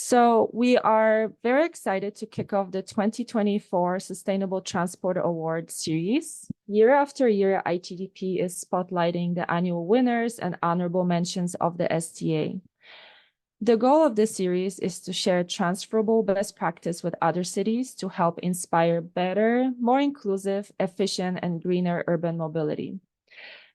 So we are very excited to kick off the 2024 Sustainable Transport Award series. Year after year, ITDP is spotlighting the annual winners and honorable mentions of the STA. The goal of this series is to share transferable best practice with other cities to help inspire better, more inclusive, efficient, and greener urban mobility.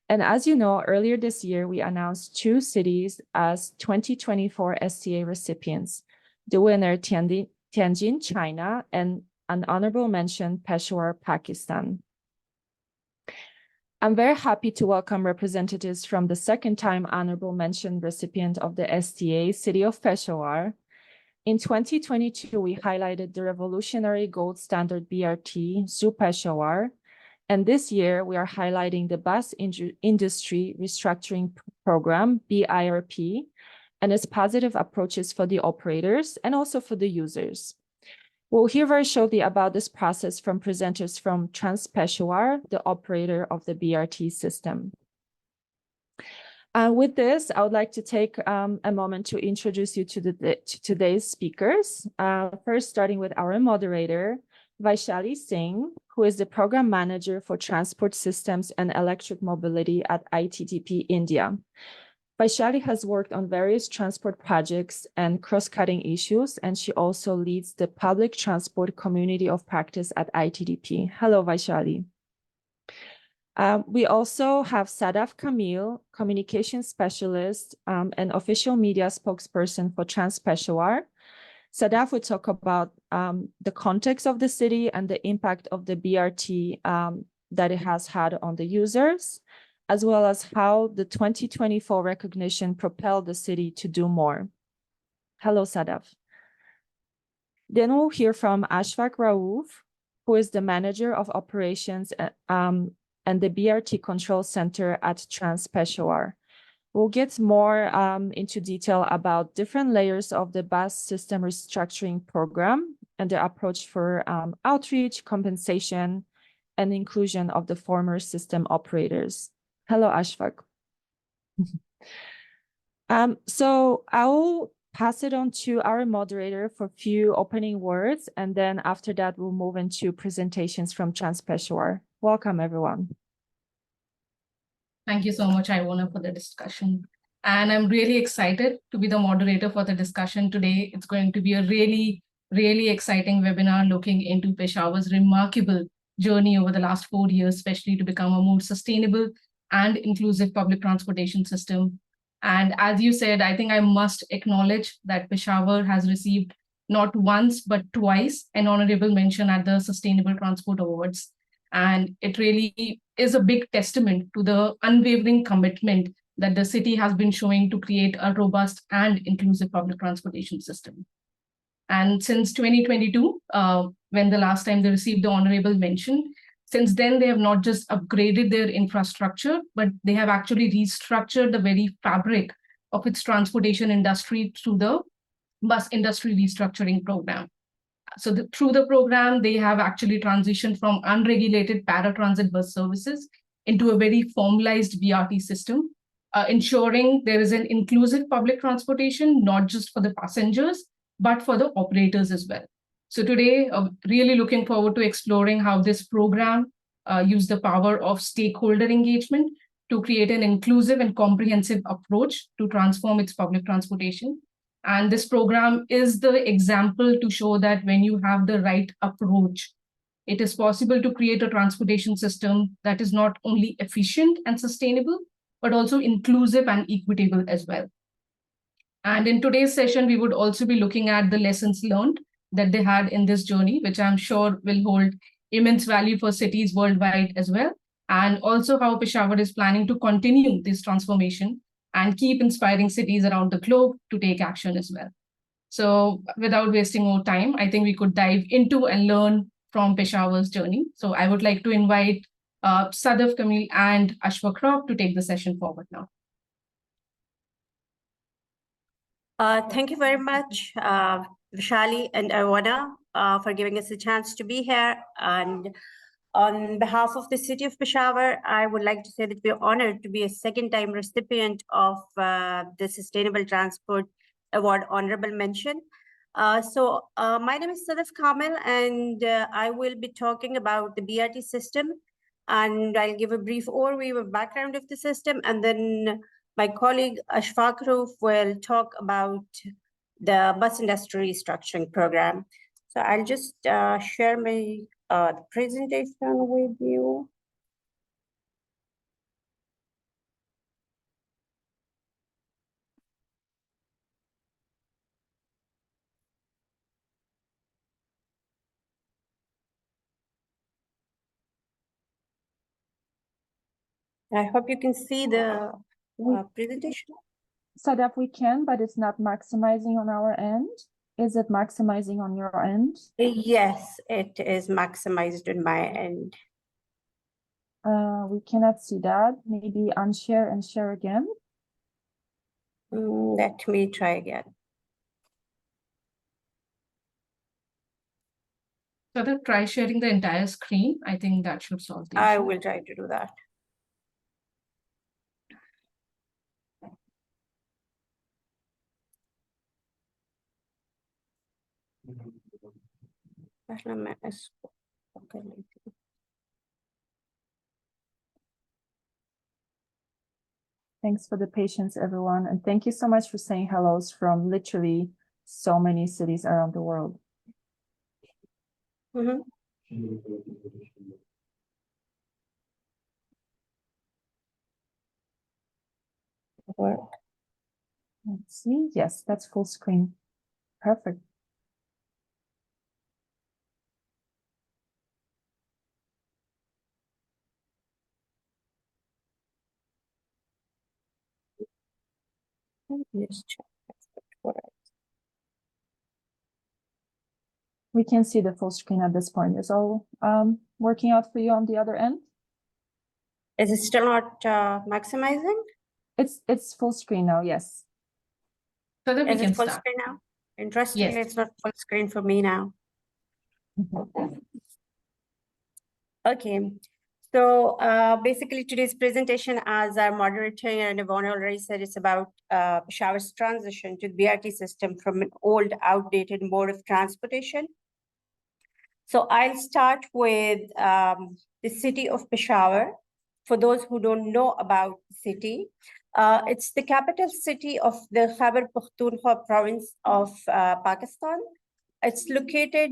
And as you know, earlier this year, we announced 2 cities as 2024 STA recipients. The winner, Tianjin, China, and an honorable mention, Peshawar, Pakistan. I'm very happy to welcome representatives from the second-time honorable mention recipient of the STA, City of Peshawar. In 2022, we highlighted the revolutionary gold standard BRT, Zoo Peshawar. And this year, we are highlighting the Bus Industry Restructuring Program, BIRP, and its positive approaches for the operators and also for the users. We'll hear very shortly about this process from presenters from Trans Peshawar, the operator of the BRT system. With this, I would like to take a moment to introduce you to today's speakers. First, starting with our moderator, Vaishali Singh, who is the Program Manager for Transport Systems and Electric Mobility at ITDP India. Vaishali has worked on various transport projects and cross-cutting issues, and she also leads the Public Transport Community of Practice at ITDP. Hello, Vaishali. We also have Sadaf Kamil, Communication Specialist and Official Media Spokesperson for Trans Peshawar. Sadaf will talk about the context of the city and the impact of the BRT that it has had on the users, as well as how the 2024 recognition propelled the city to do more. Hello, Sadaf. Then we'll hear from Ashfaq Raouf, who is the Manager of Operations and the BRT Control Center at Trans Peshawar. We'll get more into detail about different layers of the bus system restructuring program and the approach for outreach, compensation, and inclusion of the former system operators. Hello, Ashfaq. So I'll pass it on to our moderator for a few opening words, and then after that, we'll move into presentations from Trans Peshawar. Welcome, everyone. Thank you so much, Ivona, for the discussion. And I'm really excited to be the moderator for the discussion today. It's going to be a really exciting webinar looking into Peshawar's remarkable journey over the last 4 years, especially to become a more sustainable and inclusive public transportation system. And as you said, I think I must acknowledge that Peshawar has received not once, but twice an honorable mention at the Sustainable Transport Awards. And it really is a big testament to the unwavering commitment that the city has been showing to create a robust and inclusive public transportation system. And since 2022, when the last time they received the honorable mention, since then they have not just upgraded their infrastructure, but they have actually restructured the very fabric of its transportation industry through the Bus Industry Restructuring Program. So through the program, they have actually transitioned from unregulated paratransit bus services into a very formalized BRT system, ensuring there is an inclusive public transportation, not just for the passengers, but for the operators as well. So today, really looking forward to exploring how this program used the power of stakeholder engagement to create an inclusive and comprehensive approach to transform its public transportation. And this program is the example to show that when you have the right approach, it is possible to create a transportation system that is not only efficient and sustainable, but also inclusive and equitable as well. And in today's session, we would also be looking at the lessons learned that they had in this journey, which I'm sure will hold immense value for cities worldwide as well, and also how Peshawar is planning to continue this transformation and keep inspiring cities around the globe to take action as well. So without wasting more time, I think we could dive into and learn from Peshawar's journey. So I would like to invite Sadaf Kamil and Ashfaq Raouf to take the session forward now. Thank you very much, Vishali and Ivana, for giving us a chance to be here. And on behalf of the City of Peshawar, I would like to say that we're honored to be a second-time recipient of the Sustainable Transport Award Honorable Mention. My name is Sadaf Kamil, and I will be talking about the BRT system, and I'll give a brief overview of background of the system, and then my colleague Ashfaq Roof will talk about the Bus Industry Restructuring Program. So I'll just share my presentation with you. I hope you can see the presentation. Sadaf, we can, but it's not maximizing on our end. Is it maximizing on your end? Yes, it is maximized on my end. We cannot see that. Maybe unshare and share again. Let me try again. So then try sharing the entire screen. I think that should solve the I issue. will try to do that. Thanks for the patience, everyone. And thank you so much for saying hellos from literally so many cities around the world. Let's see. Yes, that's full screen. Perfect. Yes, check. We can see the full screen at this point. Is all working out for you on the other end? Is it still not maximizing? It's full screen now, yes. So that we Is can it full start. screen now? Interesting, Yes. it's not full screen for me now. Okay, so basically today's presentation, as our moderator and Yvonne already said, it's about Peshawar's transition to the BRT system from an old, outdated mode of transportation. So I'll start with the city of Peshawar. For those who don't know about the city, it's the capital city of the Khyber Pakhtunkhwa province of Pakistan. It's located.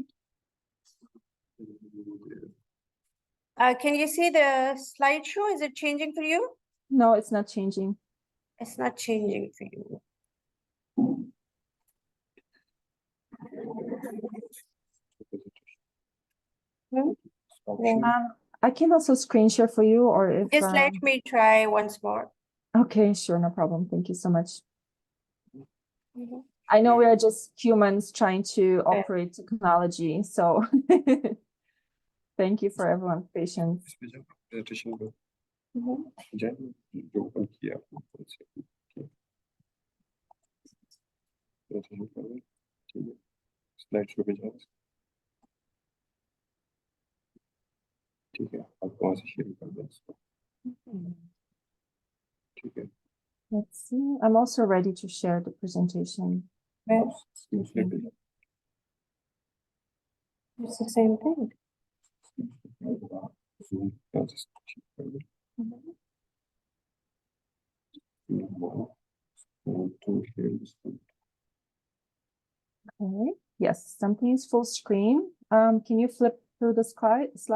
Can you see the slideshow? Is it changing for you? No, it's not changing. It's not changing for you. I can also screen share for you, or if Just let me try once more. okay, sure, no problem. Thank you so much. I know we are just humans trying to operate technology, so thank you for everyone's patience. Let's see. I'm also ready to share the presentation. It's the same thing. Okay. Yes, something is full screen. Can you flip through the slides?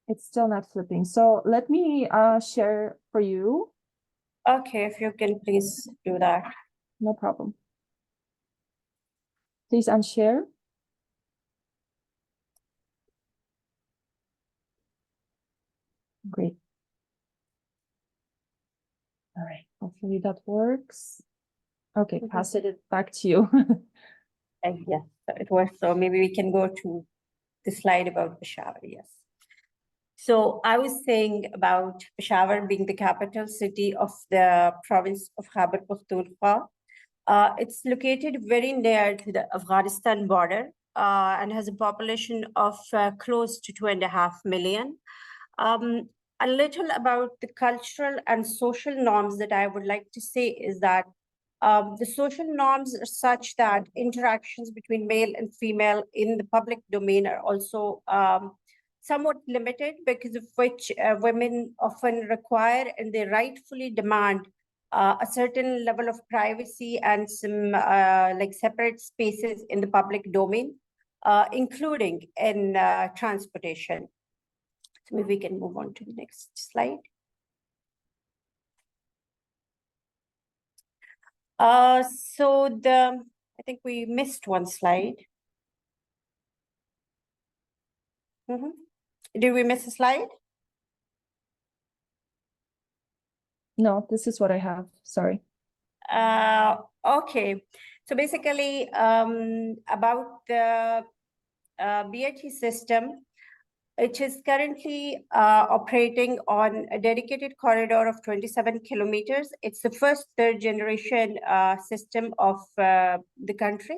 It's still not flipping. So let me share for you. Okay, if you can please do that. No problem. Please unshare. Great. All right, hopefully that works. Okay, pass it back to you. Yes, it works. So maybe we can go to the slide about Peshawar, yes. So I was saying about Peshawar being the capital city of the province of Khyber Pakhtunkhwa. It's located very near to the Afghanistan border and has a population of close to 2.5 million. a little about the cultural and social norms that I would like to say is that the social norms are such that interactions between male and female in the public domain are also somewhat limited, because of which women often require and they rightfully demand a certain level of privacy and some like separate spaces in the public domain, including in transportation. So maybe we can move on to the next slide. So I think we missed one slide. Did we miss a slide? No, this is what I have. Sorry. Okay. So basically, about the BRT system, which is currently operating on a dedicated corridor of 27 kilometers. It's the first third generation system of the country.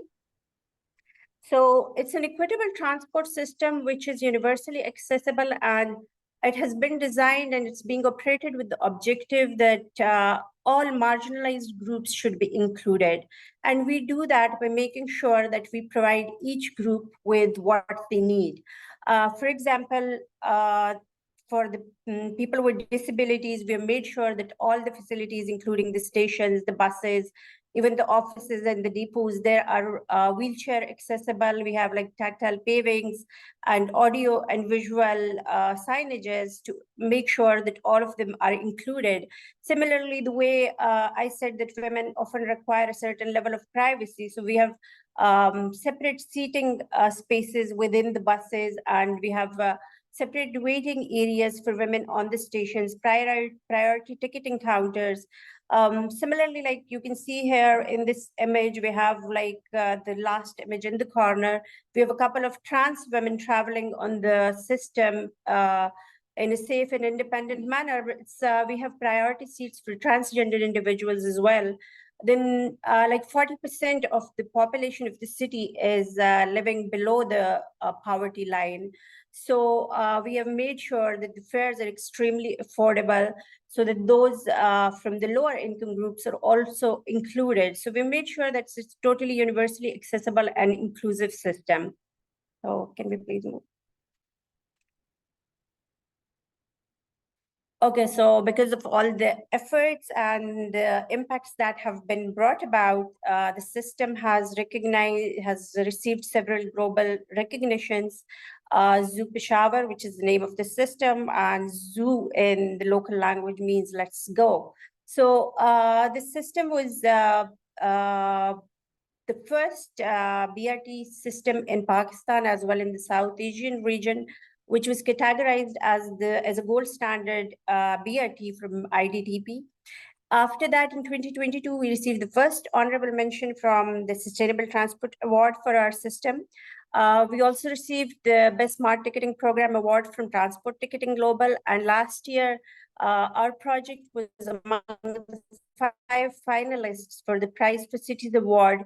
So it's an equitable transport system which is universally accessible, and it has been designed and it's being operated with the objective that all marginalized groups should be included. And we do that by making sure that we provide each group with what they need. For example, for the people with disabilities, we have made sure that all the facilities, including the stations, the buses, even the offices and the depots, there are wheelchair accessible. We have like tactile pavings and audio and visual signages to make sure that all of them are included. Similarly, the way I said that women often require a certain level of privacy. So we have separate seating spaces within the buses, and we have separate waiting areas for women on the stations, priority ticketing counters. Similarly, like you can see here in this image, we have like the last image in the corner, we have a couple of trans women traveling on the system in a safe and independent manner. We have priority seats for transgender individuals as well. Then like 40% of the population of the city is living below the poverty line. So we have made sure that the fares are extremely affordable, so that those from the lower income groups are also included. So we made sure that it's totally universally accessible and inclusive system. So can we please move? Okay, so because of all the efforts and the impacts that have been brought about, the system has received several global recognitions. Zoo Peshawar, which is the name of the system, and zoo in the local language means let's go. So the system was the first BRT system in Pakistan as well in the South Asian region, which was categorized as a gold standard BRT from IDTP. After that, in 2022, we received the first honorable mention from the Sustainable Transport Award for our system. We also received the Best Smart Ticketing Program Award from Transport Ticketing Global. And last year, our project was among the 5 finalists for the Prize for Cities Award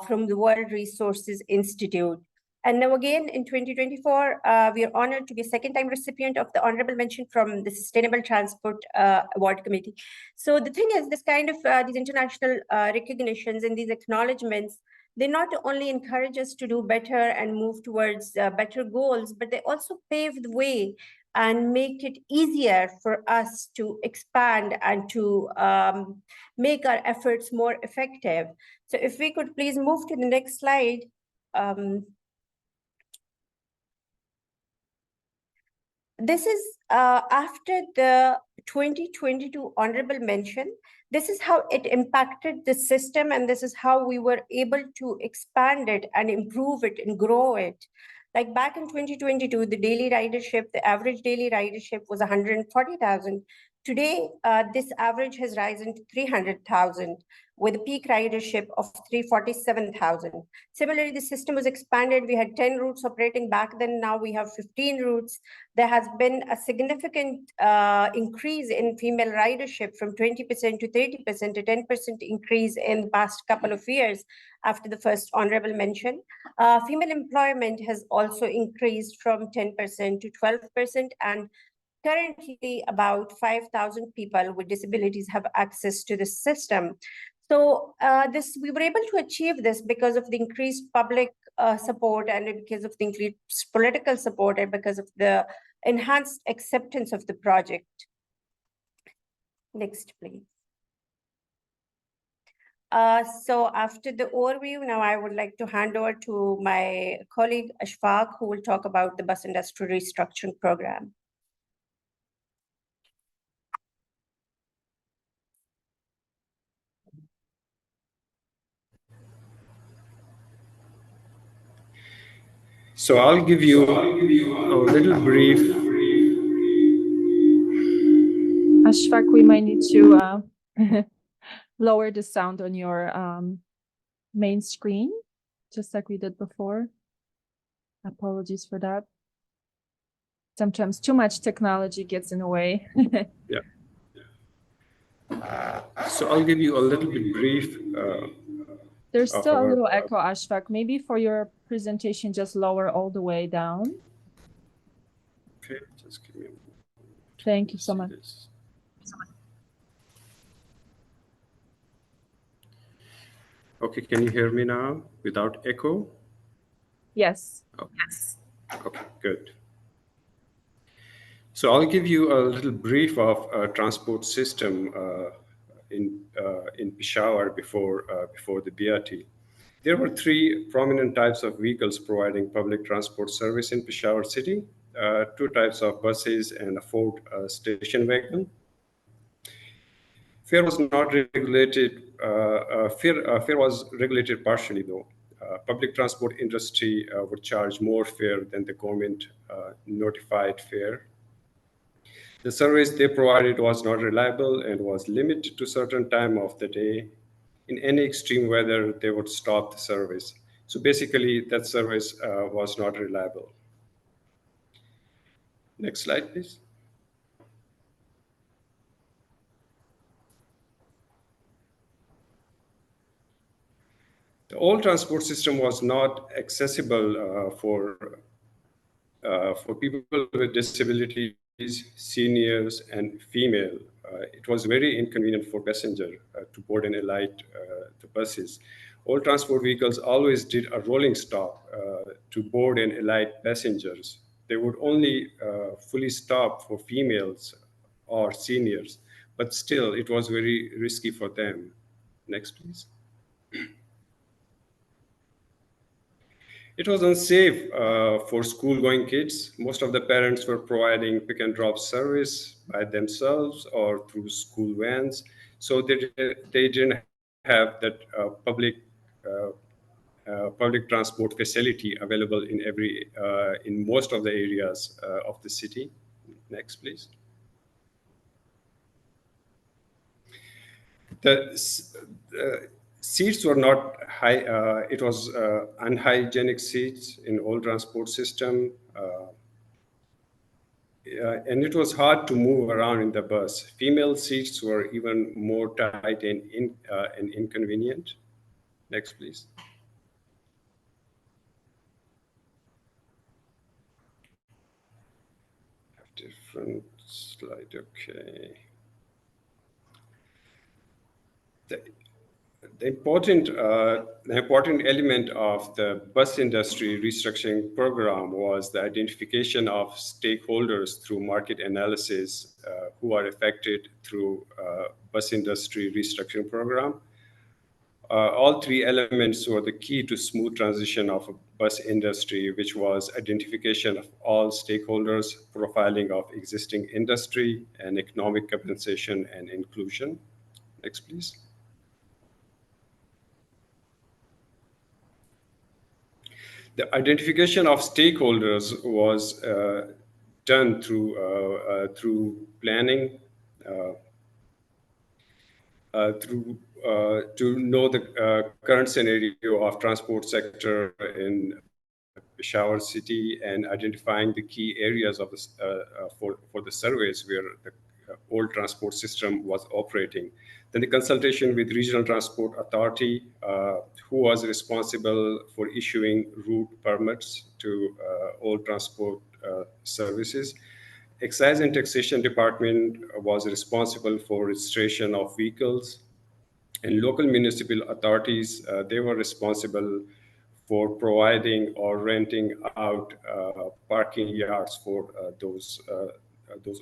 from the World Resources Institute. And now again, in 2024, we are honored to be a second-time recipient of the honorable mention from the Sustainable Transport Award Committee. So the thing is, this kind of these international recognitions and these acknowledgements, they not only encourage us to do better and move towards better goals, but they also pave the way and make it easier for us to expand and to make our efforts more effective. So if we could please move to the next slide. This is after the 2022 honorable mention. This is how it impacted the system, and this is how we were able to expand it and improve it and grow it. Like back in 2022, the daily ridership, the average daily ridership was 140,000. Today, this average has risen to 300,000 with a peak ridership of 347,000. Similarly, the system was expanded. We had 10 routes operating back then. Now we have 15 routes. There has been a significant increase in female ridership from 20% to 30%, a 10% increase in the past couple of years after the first honorable mention. Female employment has also increased from 10% to 12%, and currently about 5,000 people with disabilities have access to the system. So we were able to achieve this because of the increased public support and because of the increased political support and because of the enhanced acceptance of the project. Next, please. So after the overview, now I would like to hand over to my colleague Ashfaq, who will talk about the Bus Industry Restructuring Program. So I'll give you a little brief. Ashfaq, we might need to lower the sound on your main screen, just like we did before. Apologies for that. Sometimes too much technology gets in the way. Yeah. So I'll give you a little bit brief. There's still a little echo, Ashfaq. Maybe for your presentation, just lower all the way down. Okay, just give me a moment. Thank you so much. Okay, can you hear me now without echo? Yes. Oh. Yes. Okay, good. So I'll give you a little brief of transport system in Peshawar before the BRT. There were three prominent types of vehicles providing public transport service in Peshawar city. Two types of buses and a Ford station wagon. Fare was not regulated. Fare was regulated partially, though. Public transport industry would charge more fare than the government notified fare. The service they provided was not reliable and was limited to certain time of the day. In any extreme weather, they would stop the service. So basically, that service was not reliable. Next slide, please. The old transport system was not accessible for people with disabilities, seniors, and female. It was very inconvenient for passengers to board and alight the buses. All transport vehicles always did a rolling stop to board and alight passengers. They would only fully stop for females or seniors, but still it was very risky for them. Next, please. It was unsafe for school-going kids. Most of the parents were providing pick and drop service by themselves or through school vans. So they didn't have that public transport facility available in most of the areas of the city. Next, please. The seats were not high. It was unhygienic seats in old transport system. And it was hard to move around in the bus. Female seats were even more tight and inconvenient. Next, please. Different slide, okay. The important element of the bus industry restructuring program was the identification of stakeholders through market analysis who are affected through bus industry restructuring program. All three elements were the key to smooth transition of a bus industry, which was identification of all stakeholders, profiling of existing industry, and economic compensation and inclusion. Next, please. The identification of stakeholders was done through planning, to know the current scenario of transport sector in Peshawar city and identifying the key areas of for the surveys where the old transport system was operating. Then the consultation with Regional Transport Authority, who was responsible for issuing route permits to all transport services, Excise and Taxation Department was responsible for registration of vehicles, and local municipal authorities, they were responsible for providing or renting out parking yards for those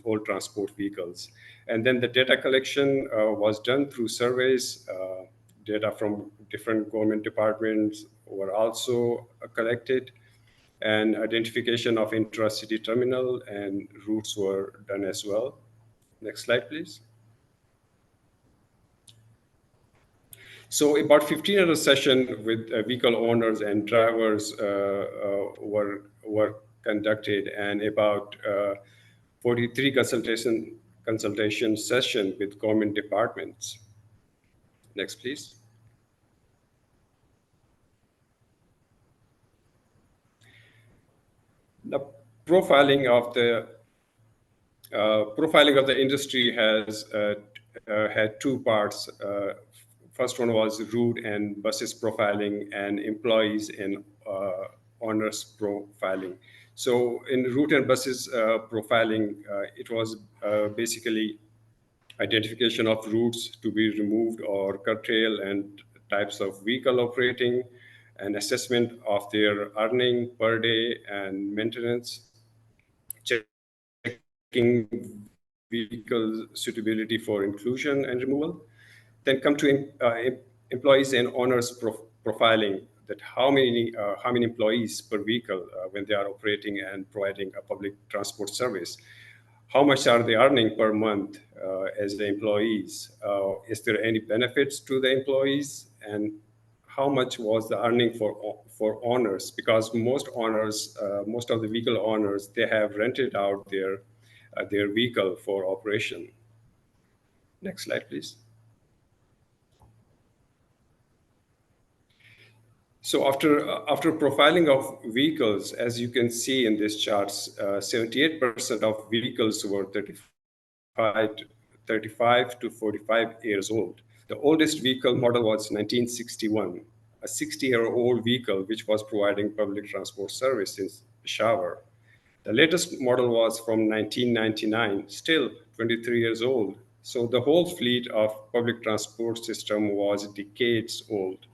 old transport vehicles. And then the data collection was done through surveys. Data from different government departments were also collected, and identification of intra-city terminal and routes were done as well. Next slide, please. So about 1,500 sessions with vehicle owners and drivers were conducted, and about 43 consultation sessions with government departments. Next, please. The profiling of the industry has had two parts. First one was route and buses profiling, and employees and owners profiling. So in route and buses profiling, it was basically identification of routes to be removed or curtailed and types of vehicle operating, and assessment of their earning per day and maintenance, checking vehicle suitability for inclusion and removal. Then come to employees and owners profiling, that how many employees per vehicle when they are operating and providing a public transport service. How much are they earning per month as the employees? Is there any benefits to the employees? And how much was the earning for owners? Because most owners, most of the vehicle owners, they have rented out their vehicle for operation. Next slide, please. So after profiling of vehicles, as you can see in these charts, 78% of vehicles were 35 to 45 years old. The oldest vehicle model was 1961, a 60-year-old vehicle which was providing public transport service in Peshawar. The latest model was from 1999, still 23 years old. So the whole fleet of public transport system was decades old.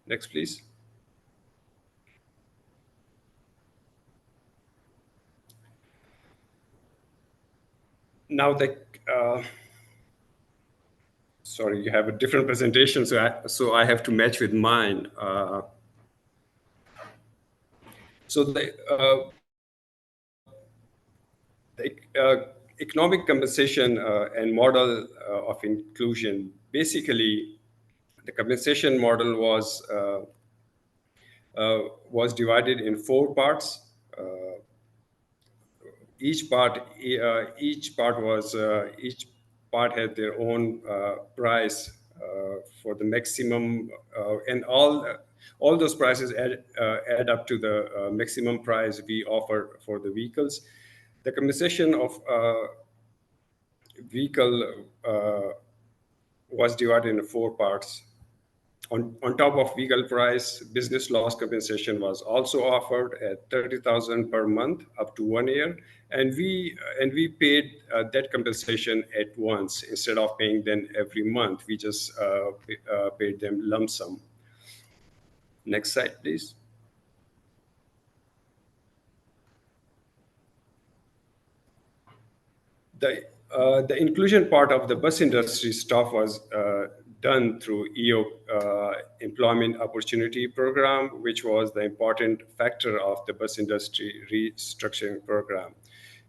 Next, please. Now sorry, you have a different presentation, so I have to match with mine. So the economic compensation and model of inclusion, basically, the compensation model was divided in 4 parts. Each part had their own price for the maximum, and all those prices add up to the maximum price we offer for the vehicles. The compensation of vehicle was divided into 4 parts. On top of vehicle price, business loss compensation was also offered at 30,000 per month up to 1 year, and we paid that compensation at once instead of paying them every month. We just paid them lump sum. Next slide, please. The inclusion part of the bus industry stuff was done through EO Employment Opportunity Program, which was the important factor of the Bus Industry Restructuring Program,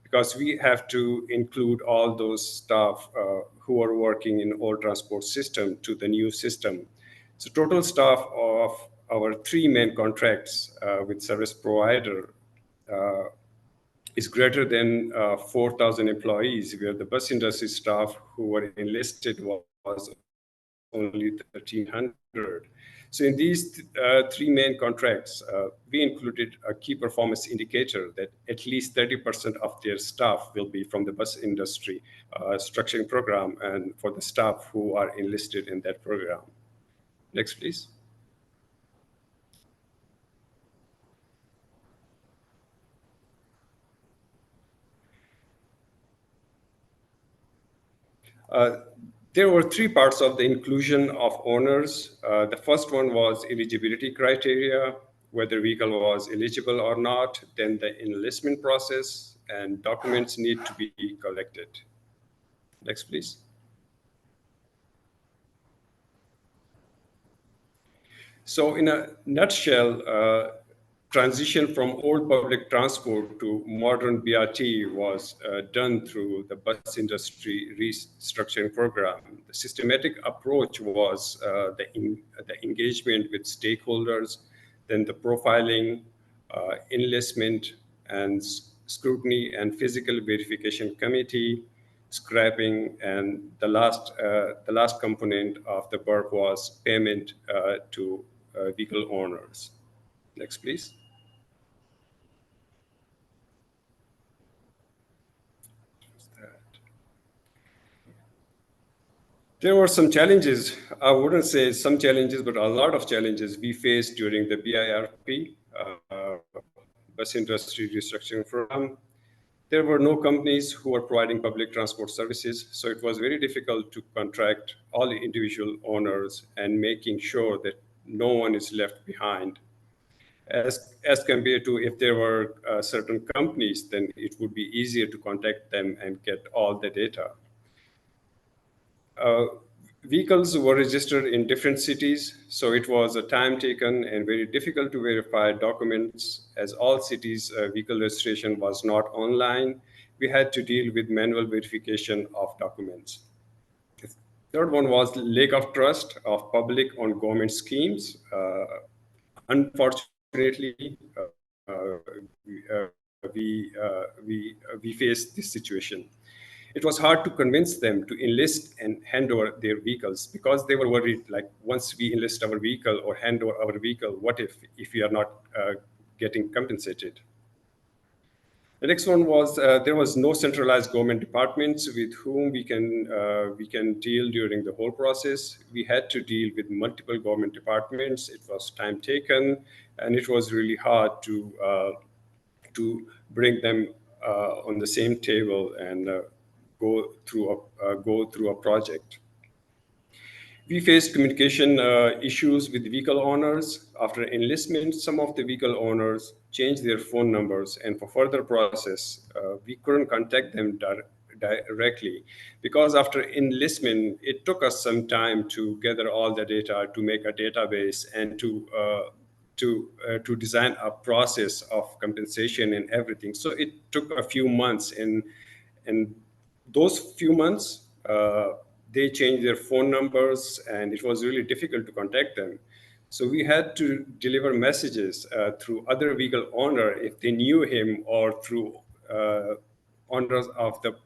because we have to include all those staff who are working in old transport system to the new system. So total staff of our 3 main contracts with service provider is greater than 4,000 employees, where the bus industry staff who were enlisted was only 1,300. So in these 3 main contracts, we included a key performance indicator that at least 30% of their staff will be from the bus industry structuring program, and for the staff who are enlisted in that program. Next, please. There were three parts of the inclusion of owners. The first one was eligibility criteria, whether vehicle was eligible or not, then the enlistment process, and documents need to be collected. Next, please. So in a nutshell, transition from old public transport to modern BRT was done through the Bus Industry Restructuring Program. The systematic approach was the engagement with stakeholders, then the profiling, enlistment, and scrutiny and physical verification committee, scrapping, and the last component of the BIRP was payment to vehicle owners. Next, please. There were some challenges. I wouldn't say some challenges, but a lot of challenges we faced during the BIRP, Bus Industry Restructuring Program. There were no companies who were providing public transport services, so it was very difficult to contract all the individual owners and making sure that no one is left behind. As compared to if there were certain companies, then it would be easier to contact them and get all the data. Vehicles were registered in different cities, so it was a time taken and very difficult to verify documents. As all cities, vehicle registration was not online. We had to deal with manual verification of documents. The third one was lack of trust of public on government schemes. Unfortunately, we faced this situation. It was hard to convince them to enlist and hand over their vehicles because they were worried, like, once we enlist our vehicle or hand over our vehicle, what if we are not getting compensated? The next one was there was no centralized government departments with whom we can deal during the whole process. We had to deal with multiple government departments. It was time taken, and it was really hard to bring them on the same table and go through a project. We faced communication issues with vehicle owners. After enlistment, some of the vehicle owners changed their phone numbers, and for further process, we couldn't contact them directly because after enlistment, it took us some time to gather all the data, to make a database, and to design a process of compensation and everything. So it took a few months, and those few months, they changed their phone numbers, and it was really difficult to contact them. So we had to deliver messages through other vehicle owner if they knew him, or through owners of the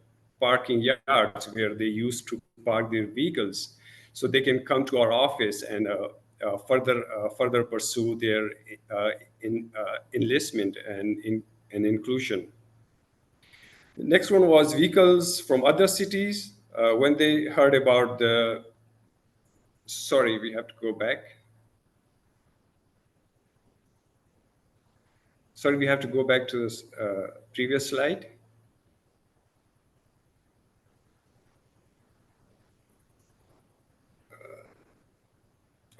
parking yards where they used to park their vehicles, so they can come to our office and further pursue their enlistment and inclusion. The next one was vehicles from other cities. When they heard about the, sorry, we have to go back. Sorry, we have to go back to this previous slide.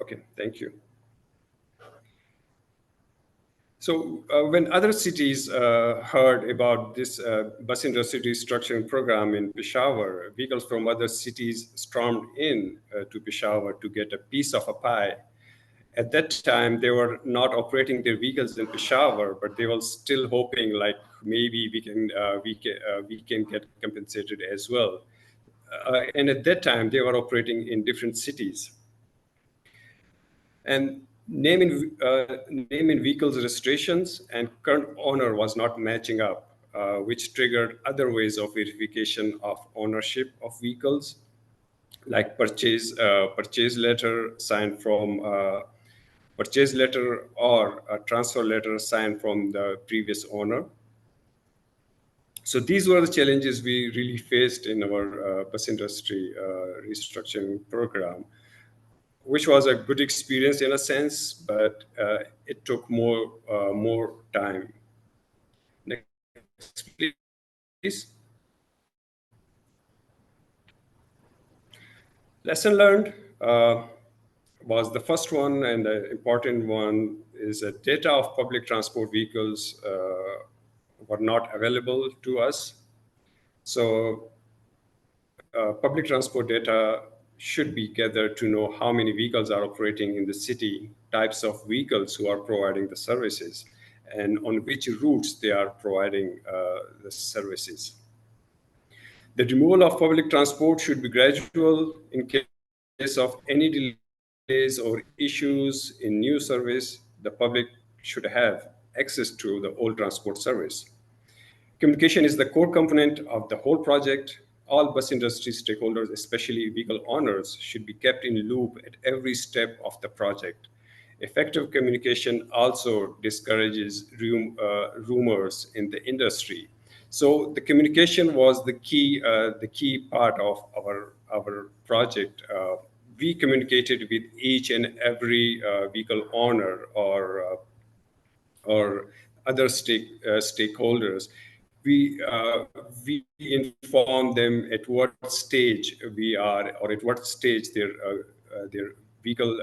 Okay, thank you. So when other cities heard about this Bus Industry Restructuring Program in Peshawar, vehicles from other cities stormed in to Peshawar to get a piece of a pie. At that time, they were not operating their vehicles in Peshawar, but they were still hoping, like, maybe we can get compensated as well. And at that time, they were operating in different cities. And name in vehicles registrations and current owner was not matching up, which triggered other ways of verification of ownership of vehicles, like purchase letter signed from purchase letter or a transfer letter signed from the previous owner. So these were the challenges we really faced in our bus industry restructuring program, which was a good experience in a sense, but it took more time. Next, please. Lesson learned was the first one, and the important one is that data of public transport vehicles were not available to us. So public transport data should be gathered to know how many vehicles are operating in the city, types of vehicles who are providing the services, and on which routes they are providing the services. The removal of public transport should be gradual. In case of any delays or issues in new service, the public should have access to the old transport service. Communication is the core component of the whole project. All bus industry stakeholders, especially vehicle owners, should be kept in loop at every step of the project. Effective communication also discourages rumors in the industry. So the communication was the key part of our project. We communicated with each and every vehicle owner or other stakeholders. We inform them at what stage we are, or at what stage their vehicle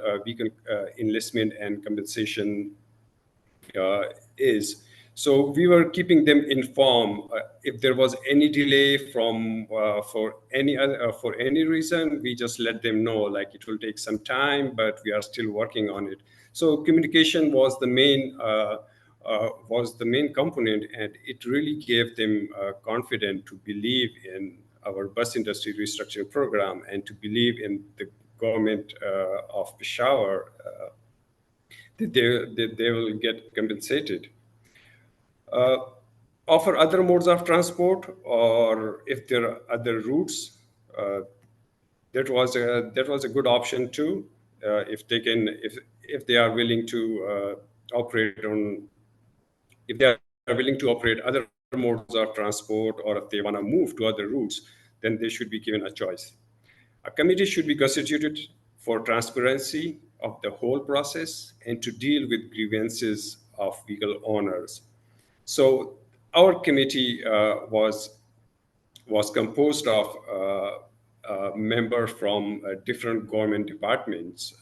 enlistment and compensation is. So we were keeping them informed. If there was any delay for any reason, we just let them know, like it will take some time, but we are still working on it. So communication was the main component, and it really gave them confidence to believe in our bus industry restructuring program and to believe in the government of Peshawar that they will get compensated. Offer other modes of transport, or if there are other routes, that was a good option too. If they are willing to operate on, if they are willing to operate other modes of transport, or if they want to move to other routes, then they should be given a choice. A committee should be constituted for transparency of the whole process and to deal with grievances of vehicle owners. So our committee was composed of members from different government departments,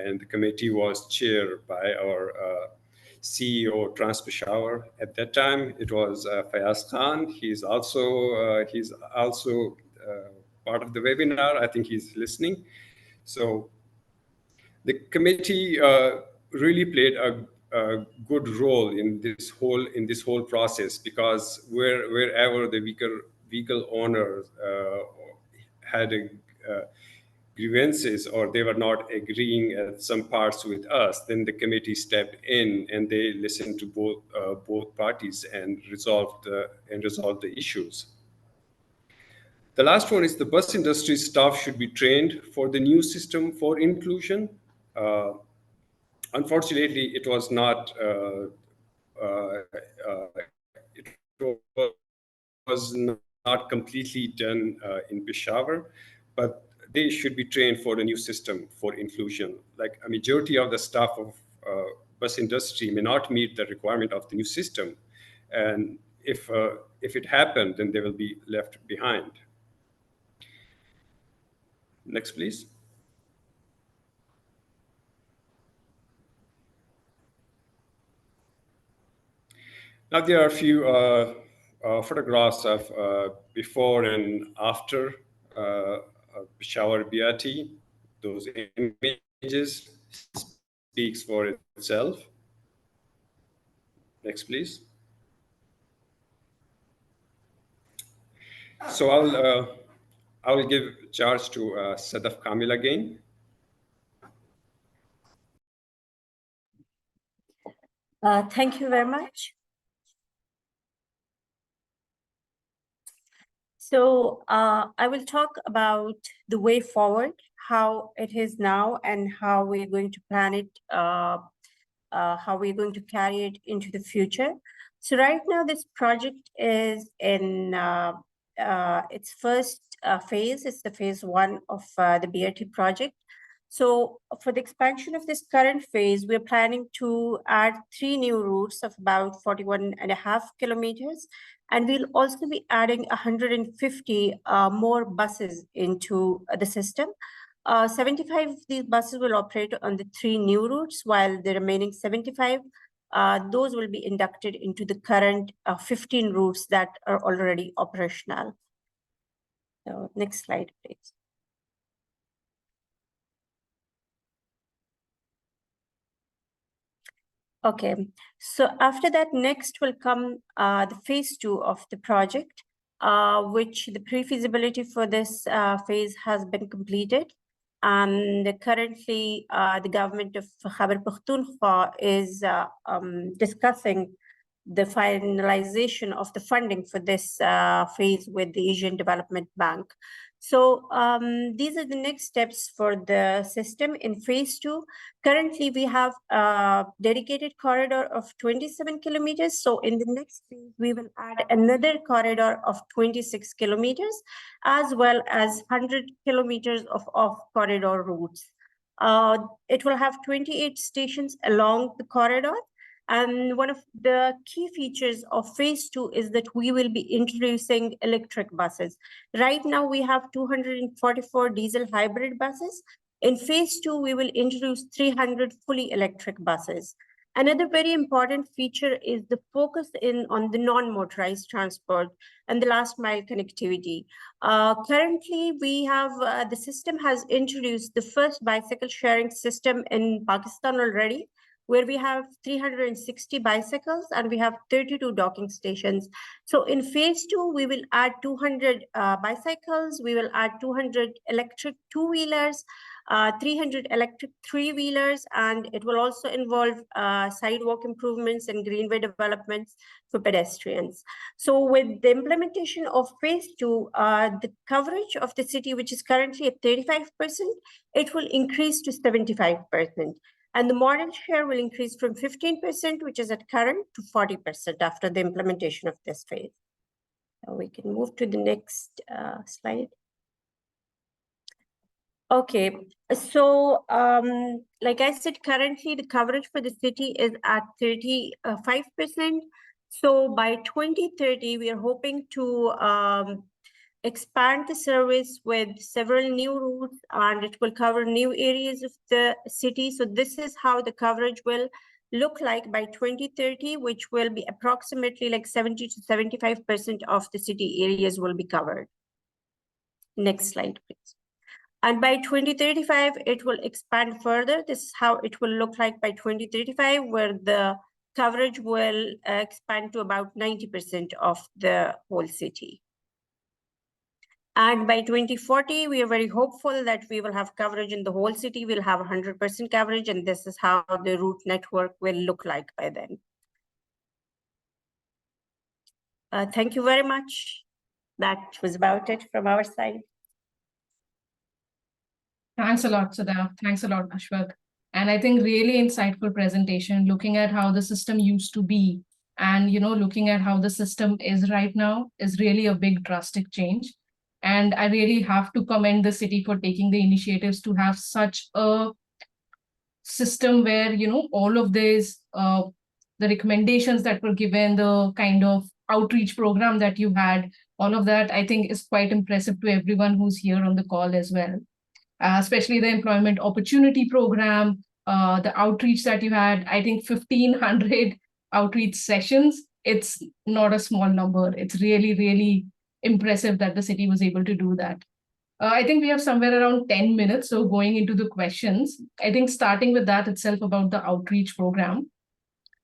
and the committee was chaired by our CEO Trans Peshawar. At that time, it was Fayaz Khan. He's also part of the webinar. I think he's listening. So the committee really played a good role in this whole process, because wherever the vehicle owners had grievances, or they were not agreeing at some parts with us, then the committee stepped in and they listened to both parties and resolved the issues. The last one is the bus industry staff should be trained for the new system for inclusion. Unfortunately, it was not completely done in Peshawar, but they should be trained for the new system for inclusion. Like a majority of the staff of bus industry may not meet the requirement of the new system, and if it happened, then they will be left behind. Next, please. Now there are a few photographs of before and after Peshawar BRT. Those images speaks for itself. Next, please. So I will give charge to Sadaf Kamil again. Thank you very much. So I will talk about the way forward, how it is now, and how we're going to plan it, how we're going to carry it into the future. So right now, this project is in its first phase. It's the phase 1 of the BRT project. So for the expansion of this current phase, we're planning to add 3 new routes of about 41.5 kilometers. And we'll also be adding 150 more buses into the system. 75 of these buses will operate on the 3 new routes, while the remaining 75, those will be inducted into the current 15 routes that are already operational. So next slide, please. Okay, so after that, next will come the phase 2 of the project, which the pre-feasibility for this phase has been completed. And currently, the government of Khyber Pakhtunkhwa is discussing the finalization of the funding for this phase with the Asian Development Bank. So these are the next steps for the system in phase 2. Currently, we have a dedicated corridor of 27 kilometers. So in the next phase, we will add another corridor of 26 kilometers, as well as 100 kilometers of off-corridor routes. It will have 28 stations along the corridor. And one of the key features of phase 2 is that we will be introducing electric buses. Right now, we have 244 diesel hybrid buses. In phase 2, we will introduce 300 fully electric buses. Another very important feature is the focus on the non-motorized transport and the last mile connectivity. Currently, we have the system has introduced the first bicycle sharing system in Pakistan already, where we have 360 bicycles and we have 32 docking stations. So in phase 2, we will add 200 bicycles, we will add 200 electric two-wheelers, 300 electric three-wheelers, and it will also involve sidewalk improvements and greenway developments for pedestrians. So with the implementation of phase 2, the coverage of the city, which is currently at 35%, it will increase to 75%. And the modal share will increase from 15%, which is at current, to 40% after the implementation of this phase. So we can move to the next slide. Okay, so like I said, currently the coverage for the city is at 35%. So by 2030, we are hoping to expand the service with several new routes, and it will cover new areas of the city. So this is how the coverage will look like by 2030, which will be approximately like 70 to 75% of the city areas will be covered. Next slide, please. And by 2035, it will expand further. This is how it will look like by 2035, where the coverage will expand to about 90% of the whole city. And by 2040, we are very hopeful that we will have coverage in the whole city. We'll have 100% coverage, and this is how the route network will look like by then. Thank you very much. That was about it from our side. Thanks a lot, Sada. Thanks a lot, Ashwath. And I think really insightful presentation, looking at how the system used to be and, looking at how the system is right now is really a big drastic change. And I really have to commend the city for taking the initiatives to have such a system where, all of these, the recommendations that were given, the kind of outreach program that you had, all of that, I think is quite impressive to everyone who's here on the call as well. Especially the employment opportunity program, the outreach that you had, I think 1,500 outreach sessions. It's not a small number. It's really, really impressive that the city was able to do that. I think we have somewhere around 10 minutes. So going into the questions, I think starting with that itself about the outreach program.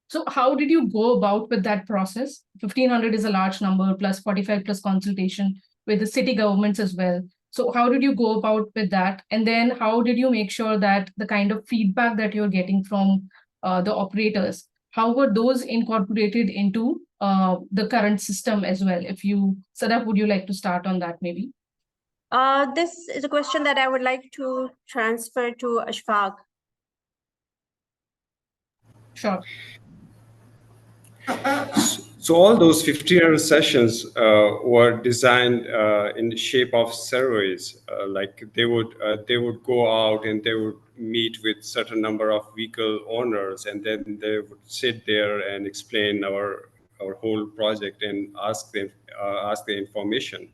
So how did you go about with that process? 1,500 is a large number, plus 45 plus consultation with the city governments as well. So how did you go about with that? And then how did you make sure that the kind of feedback that you're getting from the operators, how were those incorporated into the current system as well? If you, Sadaf, would you like to start on that maybe? This is a question that I would like to transfer to Ashfaq. Sure. So all those 1,500 sessions were designed in the shape of surveys. Like they would go out and they would meet with certain number of vehicle owners, and then they would sit there and explain our whole project and ask the information.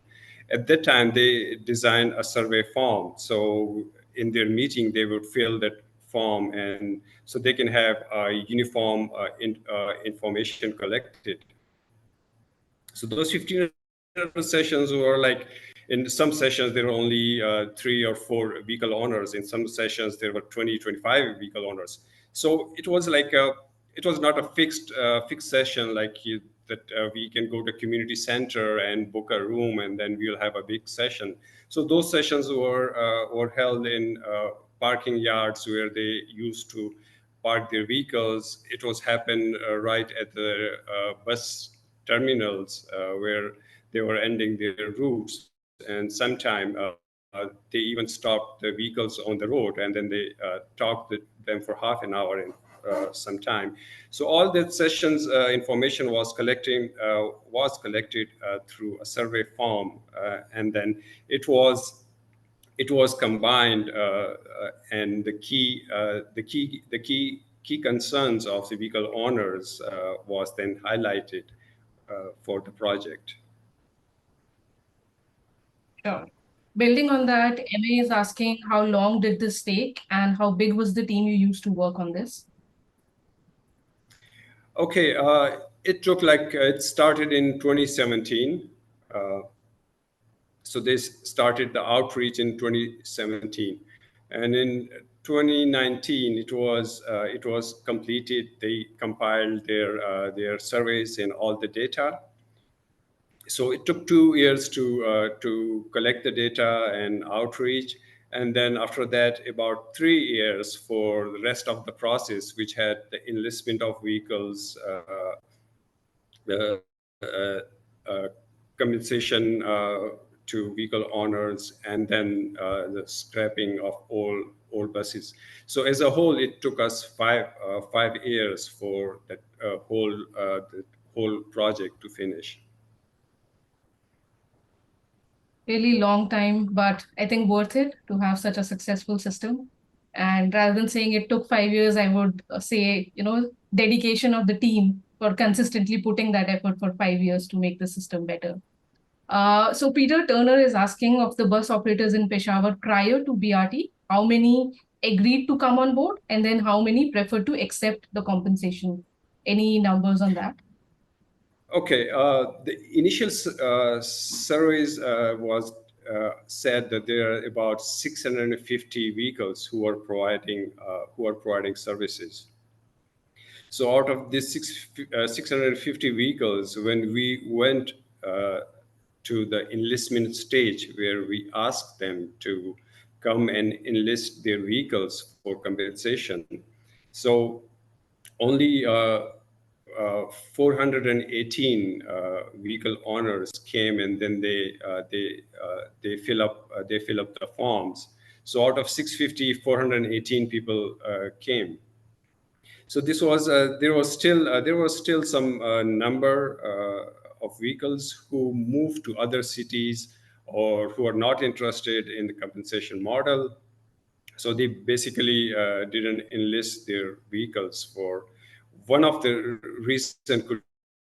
At that time, they designed a survey form. So in their meeting, they would fill that form, and so they can have a uniform information collected. So those 15 sessions were like, in some sessions, there were only 3 or 4 vehicle owners. In some sessions, there were 20, 25 vehicle owners. So it was like it was not a fixed session like that we can go to community center and book a room and then we'll have a big session. So those sessions were held in parking yards where they used to park their vehicles. It was happen right at the bus terminals where they were ending their routes, and sometime they even stopped the vehicles on the road, and then they talked with them for half an hour and some time. So all that sessions information was collected through a survey form, and then it was combined, and the key concerns of the vehicle owners was then highlighted for the project. Sure. Building on that, MA is asking how long did this take and how big was the team you used to work on this? Okay, it took like, it started in 2017. So they started the outreach in 2017. And in 2019, it was completed. They compiled their surveys and all the data. So it took 2 years to collect the data and outreach, and then after that about 3 years for the rest of the process, which had the enlistment of vehicles, the compensation to vehicle owners, and then the scrapping of all buses. So as a whole, it took us 5 years for that the whole project to finish. Really long time, but I think worth it to have such a successful system. And rather than saying it took 5 years, I would say, dedication of the team for consistently putting that effort for 5 years to make the system better. So Peter Turner is asking of the bus operators in Peshawar prior to BRT, how many agreed to come on board, and then how many preferred to accept the compensation? Any numbers on that? Okay, the initial surveys was said that there are about 650 vehicles who are providing services. So out of these 650 vehicles, when we went to the enlistment stage, where we asked them to come and enlist their vehicles for compensation, so only 418 vehicle owners came, and then they fill up the forms. So out of 650, 418 people came. So this was there was still some number of vehicles who moved to other cities or who are not interested in the compensation model. So they basically didn't enlist their vehicles. For one of the reasons could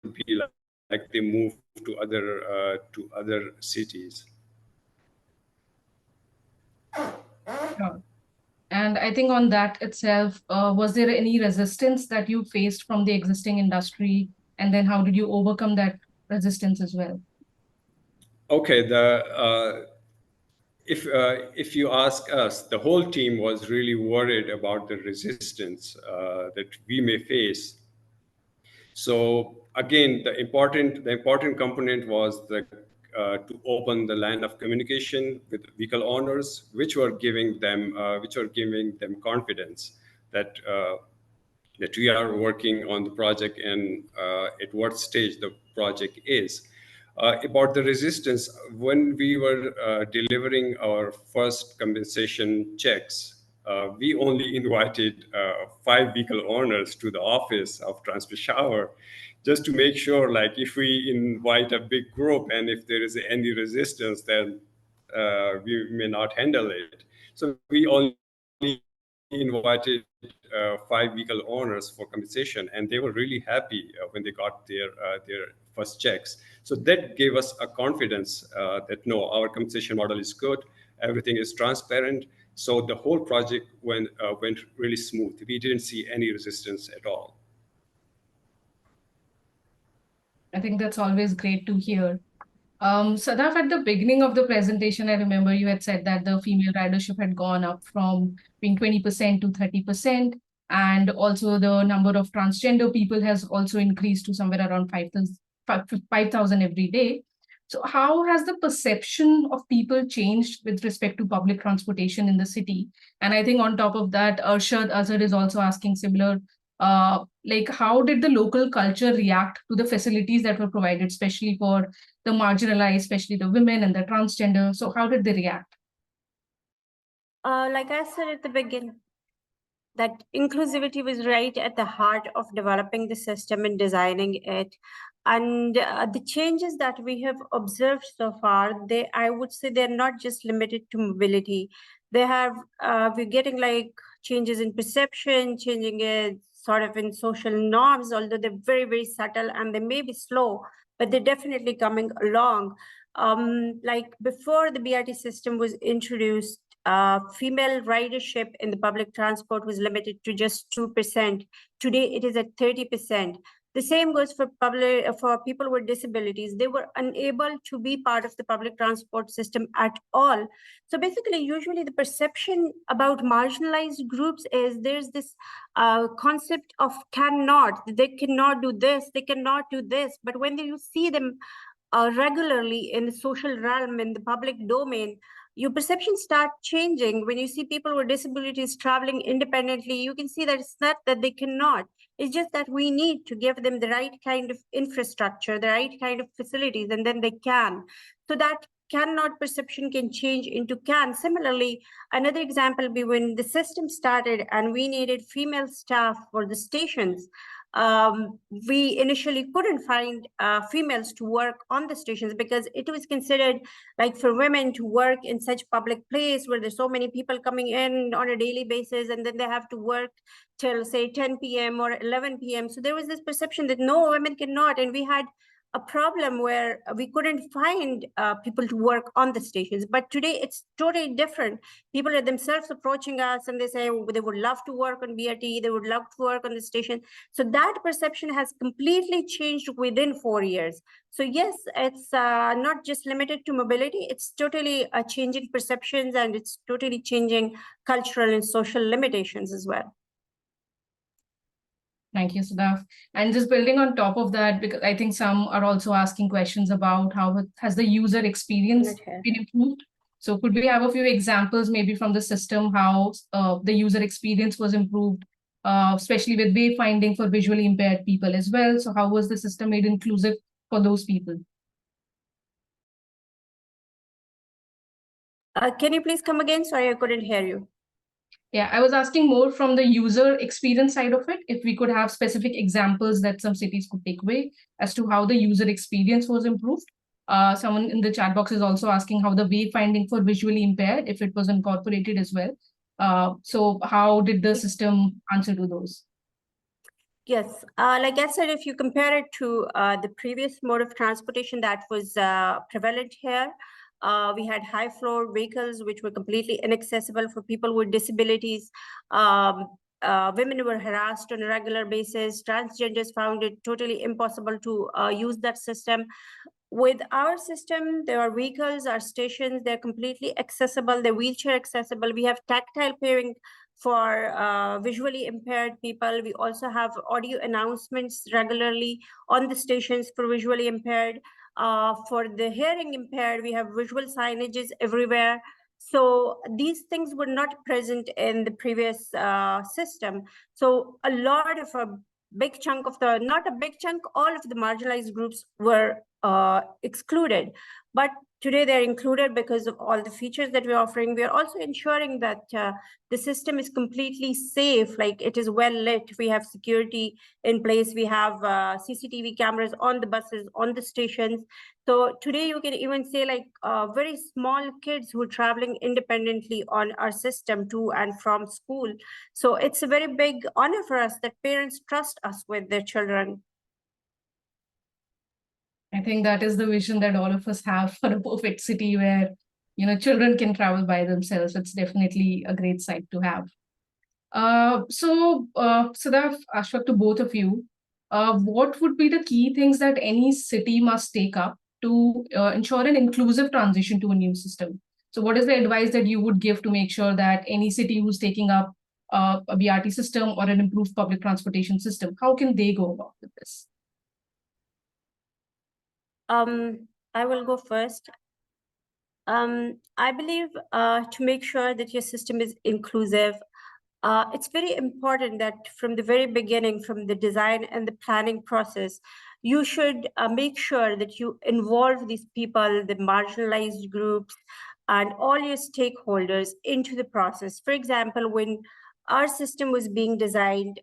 be like they moved to other cities. Sure. And I think on that itself, was there any resistance that you faced from the existing industry? And then how did you overcome that resistance as well? Okay, if you ask us, the whole team was really worried about the resistance that we may face. So again, the important component was to open the line of communication with vehicle owners, which were giving them confidence that that we are working on the project and at what stage the project is. About the resistance, when we were delivering our first compensation checks, we only invited 5 vehicle owners to the office of Peshawar, just to make sure, like, if we invite a big group and if there is any resistance, then we may not handle it. So we only invited 5 vehicle owners for compensation, and they were really happy when they got their first checks. So that gave us a confidence that no, our compensation model is good, everything is transparent, So the whole project went really smooth. We didn't see any resistance at all. I think that's always great to hear. Sadaf, at the beginning of the presentation, I remember you had said that the female ridership had gone up from being 20% to 30%, and also the number of transgender people has also increased to somewhere around 5,000 every day. So how has the perception of people changed with respect to public transportation in the city? And I think on top of that, Arshad Azhar is also asking similar, like how did the local culture react to the facilities that were provided, especially for the marginalized, especially the women and the transgender? So how did they react? Like I said at the beginning, that inclusivity was right at the heart of developing the system and designing it. And the changes that we have observed so far, I would say they're not just limited to mobility. We're getting like changes in perception, changing it sort of in social norms, although they're very, very subtle and they may be slow, but they're definitely coming along. Like before the BRT system was introduced, female ridership in the public transport was limited to just 2%. Today, it is at 30%. The same goes for people with disabilities. They were unable to be part of the public transport system at all. So basically, usually the perception about marginalized groups is there's this concept of cannot, they cannot do this, they cannot do this. But when you see them regularly in the social realm, in the public domain, your perceptions start changing. When you see people with disabilities traveling independently, you can see that it's not that they cannot. It's just that we need to give them the right kind of infrastructure, the right kind of facilities, and then they can. So that cannot perception can change into can. Similarly, another example be when the system started and we needed female staff for the stations. We initially couldn't find females to work on the stations because it was considered like for women to work in such public place where there's so many people coming in on a daily basis, and then they have to work till say 10 p.m. or 11 p.m. So there was this perception that no, women cannot, and we had a problem where we couldn't find people to work on the stations. But today it's totally different. People are themselves approaching us and they say they would love to work on BRT, they would love to work on the station. So that perception has completely changed within 4 years. So yes, it's not just limited to mobility, it's totally changing perceptions, and it's totally changing cultural and social limitations as well. Thank you, Sadaf. And just building on top of that, because I think some are also asking questions about how has the user experience been improved. So could we have a few examples maybe from the system, how the user experience was improved, especially with wayfinding for visually impaired people as well? So how was the system made inclusive for those people? Can you please come again? Sorry, I couldn't hear you. Yeah, I was asking more from the user experience side of it. If we could have specific examples that some cities could take away as to how the user experience was improved. Someone in the chat box is also asking how the wayfinding for visually impaired, if it was incorporated as well. So how did the system answer to those? Yes, like I said, if you compare it to the previous mode of transportation that was prevalent here, we had high floor vehicles which were completely inaccessible for people with disabilities. Women were harassed on a regular basis. Transgenders found it totally impossible to use that system. With our system, there are vehicles, our stations, they're completely accessible, they're wheelchair accessible. We have tactile pairing for visually impaired people. We also have audio announcements regularly on the stations for visually impaired. For the hearing impaired, we have visual signages everywhere. So these things were not present in the previous system. So a lot of a big chunk of the, not a big chunk, all of the marginalized groups were excluded. But today they're included because of all the features that we're offering. We are also ensuring that the system is completely safe, like it is well lit. We have security in place. We have CCTV cameras on the buses, on the stations. So today you can even say like very small kids who are traveling independently on our system to and from school. So it's a very big honor for us that parents trust us with their children. I think that is the vision that all of us have for a perfect city where children can travel by themselves. It's definitely a great sight to have. Sadaf, Ashfaq, to both of you, what would be the key things that any city must take up to ensure an inclusive transition to a new system? So what is the advice that you would give to make sure that any city who's taking up a BRT system or an improved public transportation system, how can they go about with this? I will go first. I believe to make sure that your system is inclusive, it's very important that from the very beginning, from the design and the planning process, you should make sure that you involve these people, the marginalized groups, and all your stakeholders into the process. For example, when our system was being designed,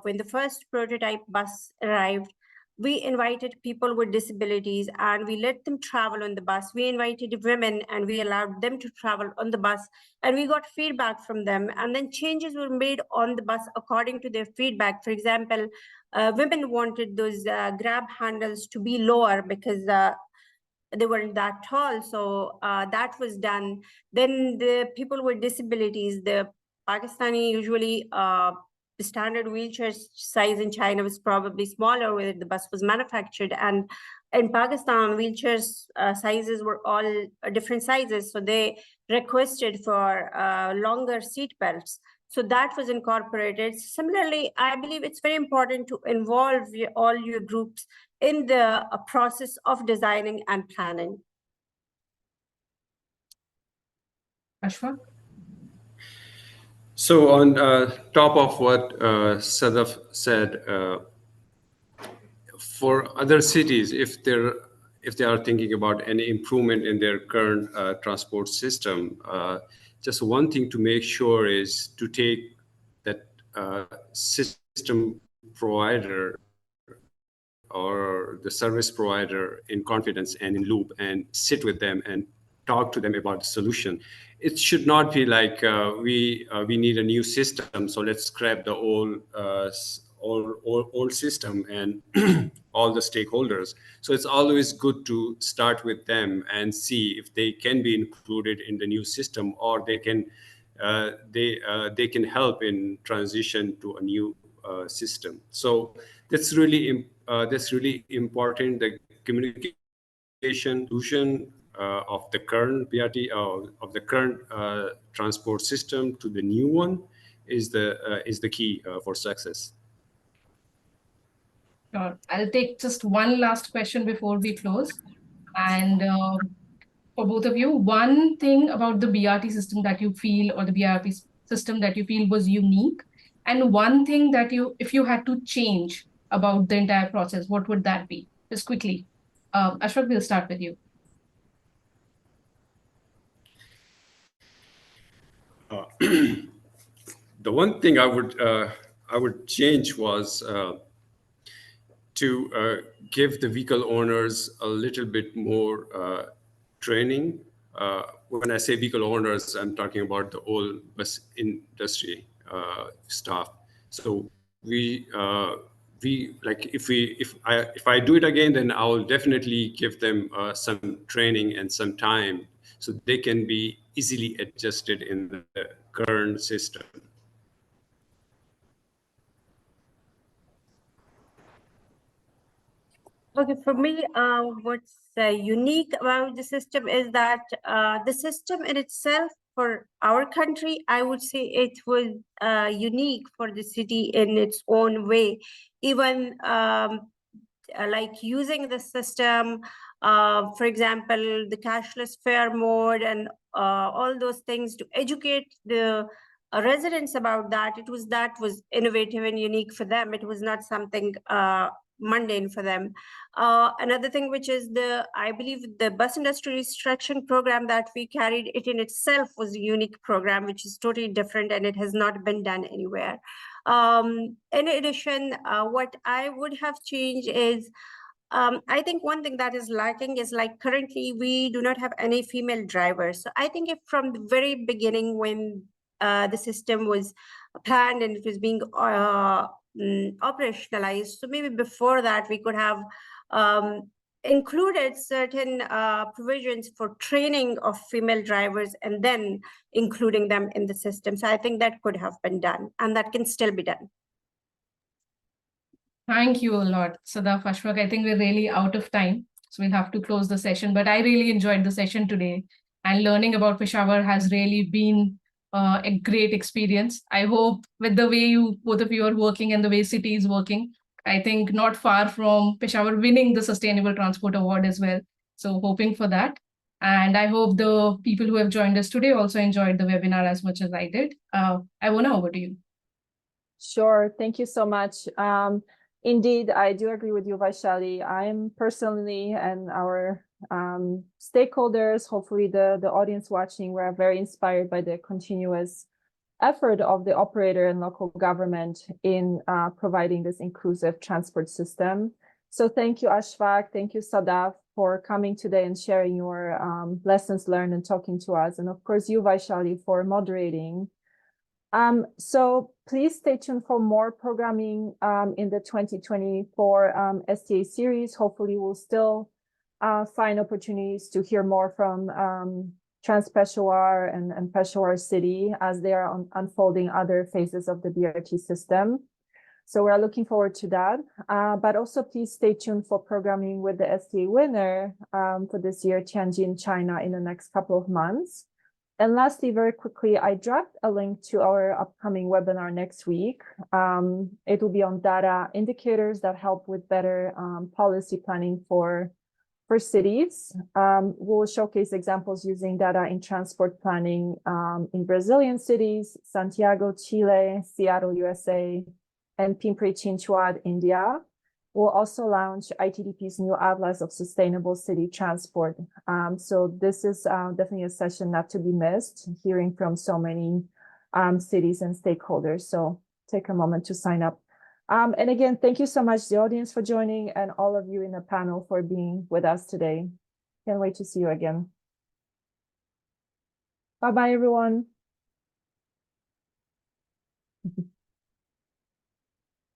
when the first prototype bus arrived, we invited people with disabilities and we let them travel on the bus. We invited women and we allowed them to travel on the bus, and we got feedback from them. And then changes were made on the bus according to their feedback. For example, women wanted those grab handles to be lower because they weren't that tall. So that was done. Then the people with disabilities, the Pakistani usually, the standard wheelchair size in China was probably smaller where the bus was manufactured. And in Pakistan, wheelchairs sizes were all different sizes. So they requested for longer seat belts. So that was incorporated. Similarly, I believe it's very important to involve all your groups in the process of designing and planning. Ashfaq? So on top of what Sadaf said, for other cities, if they are thinking about any improvement in their current transport system, just one thing to make sure is to take that system provider or the service provider in confidence and in loop and sit with them and talk to them about the solution. It should not be like we need a new system, so let's scrap the old system and all the stakeholders. So it's always good to start with them and see if they can be included in the new system, or they can help in transition to a new system. So that's really important. The communication solution of the current BRT of the current transport system to the new one is the key for success. Sure. I'll take just one last question before we close. And for both of you, one thing about the BRT system that you feel, or the BRP system that you feel was unique, and one thing that if you had to change about the entire process, what would that be? Just quickly. Ashfaq, we'll start with you. The one thing I would change was to give the vehicle owners a little bit more training. When I say vehicle owners, I'm talking about the whole bus industry staff. So we like if I do it again, then I will definitely give them some training and some time so they can be easily adjusted in the current system. Okay, for me, what's unique about the system is that the system in itself for our country, I would say it was unique for the city in its own way. Even like using the system, for example, the cashless fare mode and all those things to educate the residents about that. That was innovative and unique for them. It was not something mundane for them. Another thing, which is I believe the Bus Industry Restructuring Program that we carried, it in itself was a unique program, which is totally different and it has not been done anywhere. In addition, what I would have changed is, I think one thing that is lacking is, like, currently we do not have any female drivers. So I think if from the very beginning, when the system was planned and it was being operationalized, so maybe before that we could have included certain provisions for training of female drivers and then including them in the system. So I think that could have been done and that can still be done. Thank you a lot, Sadaf, Ashfaq. I think we're really out of time, so we'll have to close the session. But I really enjoyed the session today, and learning about Peshawar has really been a great experience. I hope with the way both of you are working and the way city is working, I think not far from Peshawar winning the Sustainable Transport Award as well. So hoping for that. And I hope the people who have joined us today also enjoyed the webinar as much as I did. Ivona, over to you. Sure. Thank you so much. Indeed, I do agree with you, Vaishali. I'm personally and our stakeholders, hopefully the audience watching, we're very inspired by the continuous effort of the operator and local government in providing this inclusive transport system. So thank you, Ashfaq. Thank you, Sadaf, for coming today and sharing your lessons learned and talking to us. And of course, you, Vaishali, for moderating. So please stay tuned for more programming in the 2024 STA series. Hopefully we'll still find opportunities to hear more from Trans-Peshawar and Peshawar City as they are unfolding other phases of the BRT system. So we're looking forward to that. But also please stay tuned for programming with the STA winner for this year, Tianjin, China, in the next couple of months. And lastly, very quickly, I dropped a link to our upcoming webinar next week. It will be on data indicators that help with better policy planning for cities. We'll showcase examples using data in transport planning in Brazilian cities, Santiago, Chile, Seattle, USA, and Pimpri-Chinchwad, India. We'll also launch ITDP's new Atlas of Sustainable City Transport. So this is definitely a session not to be missed, hearing from so many cities and stakeholders. So take a moment to sign up. And again, thank you so much, the audience, for joining, and all of you in the panel for being with us today. Can't wait to see you again. Bye-bye, everyone.